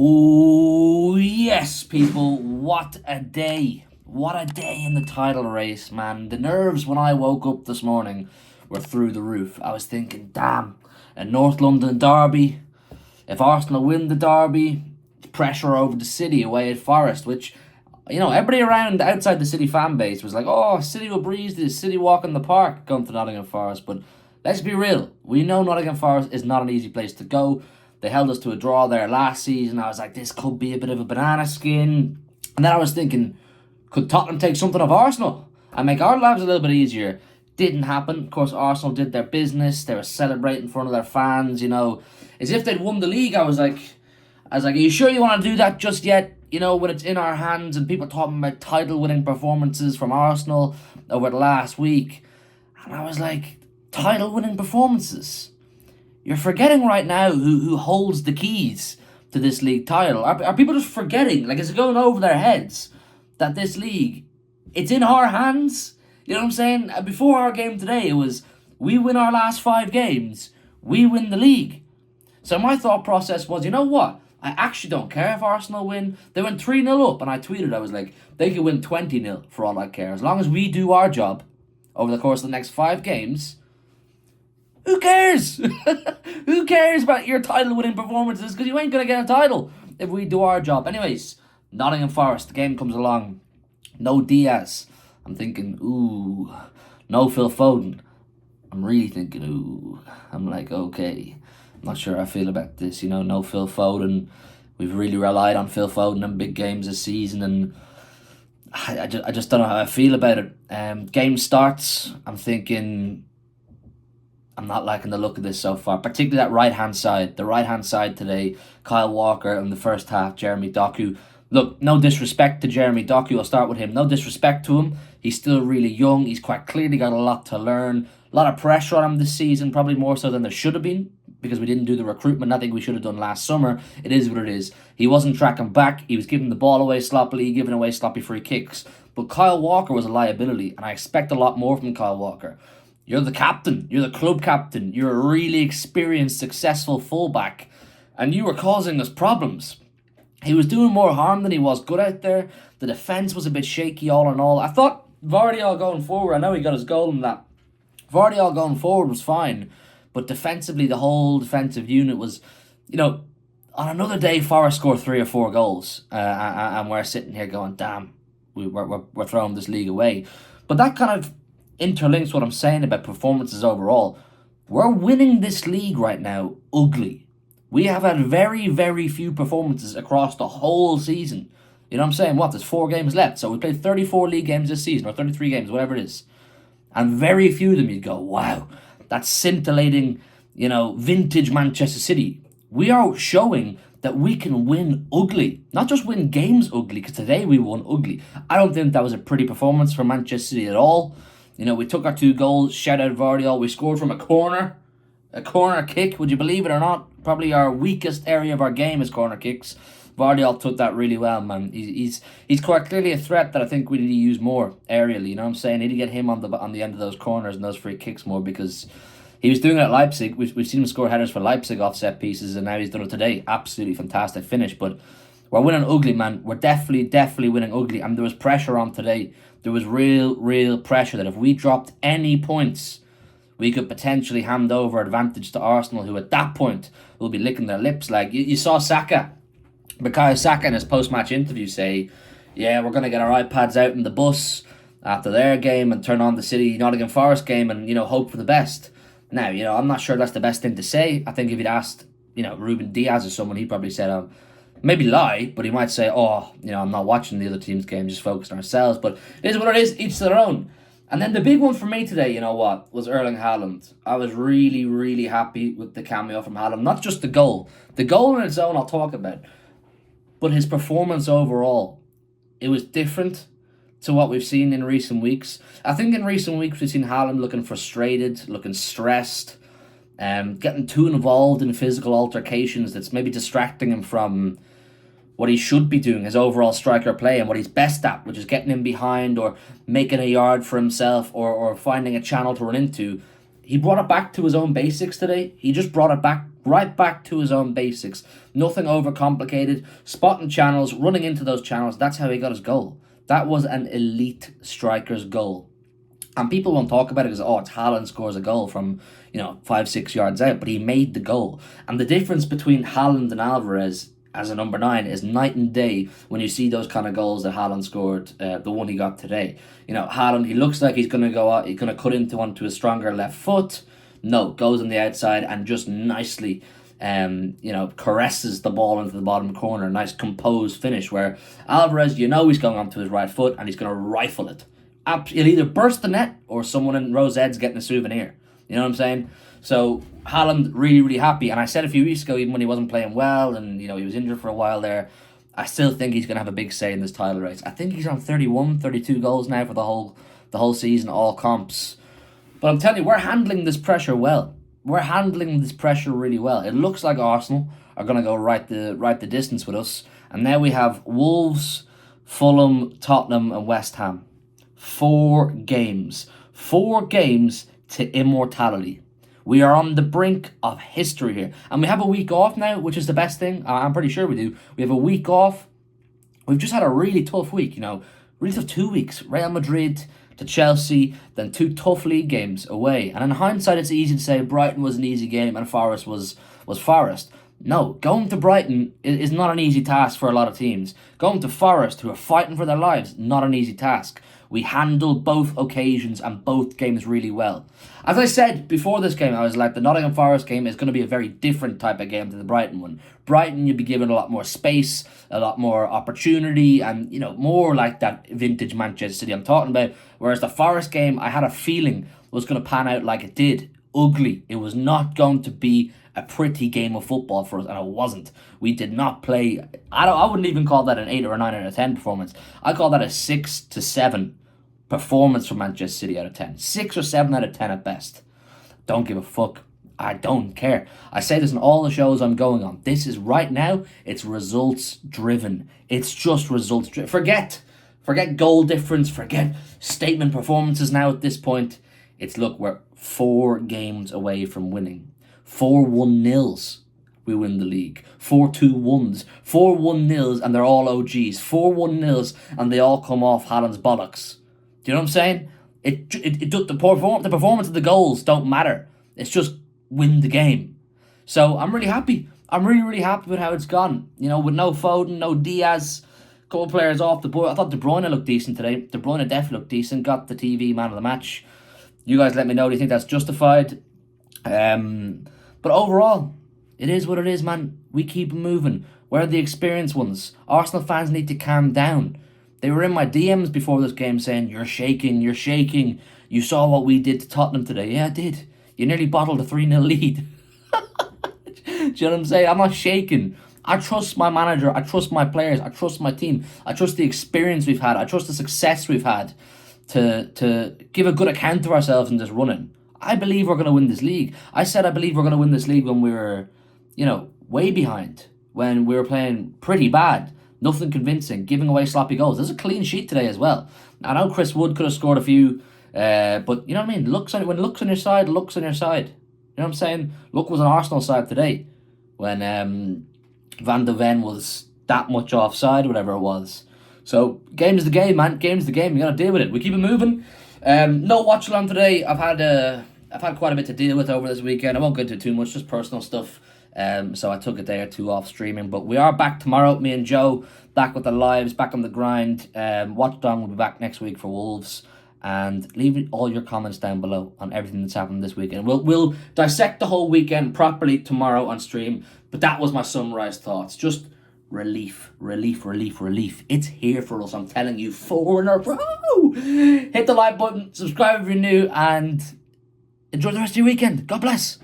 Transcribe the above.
Oh, yes, people. What a day. What a day in the title race, man. The nerves when I woke up this morning were through the roof. I was thinking, damn, a North London derby. If Arsenal win the derby, pressure over the City away at Forest, which, everybody around outside the City fan base was like, oh, City will breeze this, City walk in the park going to Nottingham Forest. But let's be real. We know Nottingham Forest is not an easy place to go. They held us to a draw there last season. I was like, this could be a bit of a banana skin. And then I was thinking, could Tottenham take something off Arsenal and make our lives a little bit easier? Didn't happen. Of course, Arsenal did their business. They were celebrating in front of their fans, as if they'd won the league. I was like, are you sure you want to do that just yet? When it's in our hands and people talking about title-winning performances from Arsenal over the last week. And I was like, title-winning performances? You're forgetting right now who holds the keys to this league title. Are people just forgetting? Is it going over their heads that this league, it's in our hands? You know what I'm saying? Before our game today, it was, we win our last 5 games, we win the league. So my thought process was, you know what? I actually don't care if Arsenal win. They went 3-0 up, and I tweeted, I was like, they could win 20-0 for all I care. As long as we do our job over the course of the next 5 games, who cares? Who cares about your title-winning performances? Because you ain't going to get a title if we do our job. Anyways, Nottingham Forest, the game comes along. No Diaz. I'm thinking, ooh. No Phil Foden. I'm really thinking, ooh. I'm like, okay. I'm not sure how I feel about this. No Phil Foden. We've really relied on Phil Foden in big games this season, and I just don't know how I feel about it. Game starts. I'm thinking, I'm not liking the look of this so far, particularly that right-hand side. The right-hand side today, Kyle Walker in the first half, Jeremy Doku. Look, no disrespect to Jeremy Doku, I'll start with him. No disrespect to him. He's still really young. He's quite clearly got a lot to learn. A lot of pressure on him this season, probably more so than there should have been, because we didn't do the recruitment I think we should have done last summer. It is what it is. He wasn't tracking back. He was giving the ball away sloppily, giving away sloppy free kicks. But Kyle Walker was a liability, and I expect a lot more from Kyle Walker. You're the captain. You're the club captain. You're a really experienced, successful fullback. And you were causing us problems. He was doing more harm than he was good out there. The defence was a bit shaky all in all. I thought Vardiol going forward, I know he got his goal in that. Vardiol going forward was fine. But defensively, the whole defensive unit was, on another day, Forest scored 3 or 4 goals. And we're sitting here going, damn, we're throwing this league away. But that kind of interlinks what I'm saying about performances overall. We're winning this league right now ugly. We have had very, very few performances across the whole season. You know what I'm saying? There's 4 games left. So we played 34 league games this season, or 33 games, whatever it is. And very few of them you'd go, wow, that's scintillating, vintage Manchester City. We are showing that we can win ugly. Not just win games ugly, because today we won ugly. I don't think that was a pretty performance for Manchester City at all. We took our 2 goals, shout out Vardiol. We scored from a corner kick, would you believe it or not? Probably our weakest area of our game is corner kicks. Vardiol took that really well, man. He's quite clearly a threat that I think we need to use more aerially, you know what I'm saying? Need to get him on the end of those corners and those free kicks more, because he was doing it at Leipzig. We've seen him score headers for Leipzig off set pieces, and now he's done it today. Absolutely fantastic finish, but we're winning ugly, man. We're definitely winning ugly, and there was pressure on today. There was real pressure that if we dropped any points, we could potentially hand over advantage to Arsenal, who at that point will be licking their lips. Like, you saw Saka, Bukayo Saka in his post-match interview say, yeah, we're going to get our iPads out in the bus after their game and turn on the City Nottingham Forest game and, hope for the best. Now, I'm not sure that's the best thing to say. I think if you'd asked, Ruben Diaz or someone, he probably said, maybe lie, but he might say, I'm not watching the other team's game, just focus on ourselves. But it is what it is, each to their own. And then the big one for me today, was Erling Haaland. I was really, really happy with the cameo from Haaland. Not just the goal. The goal on its own I'll talk about. But his performance overall. It was different to what we've seen in recent weeks. I think in recent weeks we've seen Haaland looking frustrated, looking stressed, getting too involved in physical altercations that's maybe distracting him from what he should be doing, his overall striker play, and what he's best at, which is getting in behind or making a yard for himself or finding a channel to run into. He brought it back to his own basics today. He just brought it back Right back to his own basics. Nothing overcomplicated. Spotting channels, running into those channels. That's how he got his goal. That was an elite striker's goal. And people won't talk about it because, it's Haaland scores a goal from, 5-6 yards out. But he made the goal. And the difference between Haaland and Alvarez as a number 9 is night and day when you see those kind of goals that Haaland scored, the one he got today. Haaland, he looks like he's going to go out, he's going to cut onto his stronger left foot. No, goes on the outside and just nicely, caresses the ball into the bottom corner. Nice composed finish where Alvarez, he's going onto his right foot and he's going to rifle it. He'll either burst the net or someone in Rose Ed's getting a souvenir. You know what I'm saying? So Haaland really, really happy. And I said a few weeks ago, even when he wasn't playing well and, he was injured for a while there, I still think he's going to have a big say in this title race. I think he's on 31, 32 goals now for the whole season, all comps. But I'm telling you, we're handling this pressure well. We're handling this pressure really well. It looks like Arsenal are going to go right the distance with us. And now we have Wolves, Fulham, Tottenham and West Ham. 4 games. 4 games to immortality. We are on the brink of history here. And we have a week off now, which is the best thing. I'm pretty sure we do. We have a week off. We've just had a really tough week, really tough 2 weeks. Real Madrid to Chelsea, then 2 tough league games away. And in hindsight, it's easy to say Brighton was an easy game and Forest was Forest. No, going to Brighton is not an easy task for a lot of teams. Going to Forest, who are fighting for their lives, not an easy task. We handled both occasions and both games really well. As I said before this game, I was like, the Nottingham Forest game is going to be a very different type of game to the Brighton one. Brighton, you'd be given a lot more space, a lot more opportunity, and, more like that vintage Manchester City I'm talking about. Whereas the Forest game, I had a feeling was going to pan out like it did. Ugly. It was not going to be a pretty game of football for us, and it wasn't. We did not play. I wouldn't even call that an 8 or a 9 out of 10 performance. I call that a 6 to 7 performance from Manchester City out of 10. 6 or 7 out of 10 at best. Don't give a fuck. I don't care. I say this in all the shows I'm going on. This is right now, it's results driven. It's just results driven. Forget goal difference. Forget statement performances now at this point. It's look, we're 4 games away from winning. 4 1-0s. We win the league. 4 2-1s. 4 1-0s and they're all OGs. 4 1-0s and they all come off Haaland's bollocks. Do you know what I'm saying? The performance of the goals don't matter. It's just win the game. So I'm really happy. I'm really, really happy with how it's gone. With no Foden, no Diaz, a couple of players off the board. I thought De Bruyne looked decent today. De Bruyne definitely looked decent. Got the TV man of the match. You guys let me know. Do you think that's justified? But overall, it is what it is, man. We keep moving. We're the experienced ones. Arsenal fans need to calm down. They were in my DMs before this game saying, you're shaking. You saw what we did to Tottenham today. Yeah, I did. You nearly bottled a 3-0 lead. Do you know what I'm saying? I'm not shaking. I trust my manager. I trust my players. I trust my team. I trust the experience we've had. I trust the success we've had to give a good account of ourselves in this running. I believe we're going to win this league. I said I believe we're going to win this league when we were, way behind. When we were playing pretty bad. Nothing convincing. Giving away sloppy goals. There's a clean sheet today as well. I know Chris Wood could have scored a few. But you know what I mean? When luck's on your side, luck's on your side. You know what I'm saying? Luck was on Arsenal side today. When Van de Ven was that much offside, whatever it was. So, game's the game, man. Game's the game. You got to deal with it. We keep it moving. No watch along today. I've had quite a bit to deal with over this weekend. I won't go into too much, just personal stuff. So I took a day or 2 off streaming. But we are back tomorrow. Me and Joe back with the lives, back on the grind. Watch Dong will be back next week for Wolves. And leave all your comments down below on everything that's happened this weekend. We'll dissect the whole weekend properly tomorrow on stream. But that was my summarised thoughts. Just relief. It's here for us. I'm telling you, 4 in a row. Hit the like button, subscribe if you're new, and enjoy the rest of your weekend. God bless.